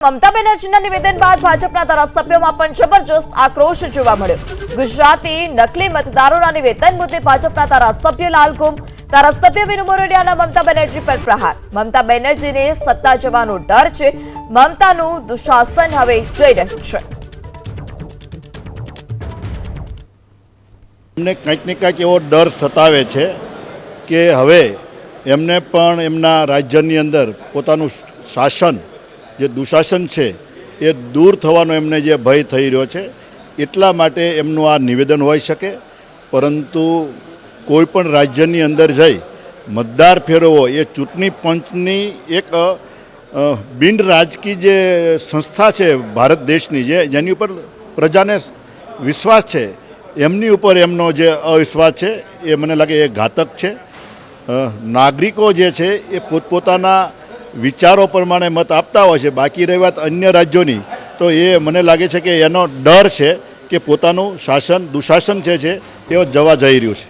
મમતા બેનર્જીના નિવેદન બાદ ભાજપના ધારાસભ્યોમાં પણ જબરજસ્ત આક્રોશ જોવા મળ્યો। ગુજરાતી નકલી મતદારોના નિવેદન મુદ્દે ભાજપના ધારાસભ્ય લાલકુમ, ધારાસભ્ય વિનુ મોરડિયાના મમતા બેનર્જી પર પ્રહાર। મમતા બેનર્જીને સત્તા જવાનો ડર છે, મમતાનું દુશાસન હવે જઈ રહ્યું છે। એમને કંઈક ને કંઈક એવો ડર સતાવે છે કે હવે એમને પણ એમના રાજ્યની અંદર પોતાનું શાસન જે દુશાસન છે એ દૂર થવાનો એમને જે ભય થઈ રહ્યો છે, એટલા માટે એમનું આ નિવેદન હોઈ શકે। પરંતુ કોઈ પણ રાજ્યની અંદર જઈ મતદાર ફેરવવો એ ચૂંટણી પંચની એક બિન રાજકીય જે સંસ્થા છે ભારત દેશની, જેની ઉપર પ્રજાને વિશ્વાસ છે, એમની ઉપર એમનો જે અવિશ્વાસ છે એ મને લાગે એ ઘાતક છે। નાગરિકો જે છે એ પોતપોતાના વિચારો પ્રમાણે મત આપતા હોય છે। બાકી રહી વાત અન્ય રાજ્યોની, તો એ મને લાગે છે કે એનો ડર છે કે પોતાનું શાસન દુશાસન છે એ જવા જઈ રહ્યું છે।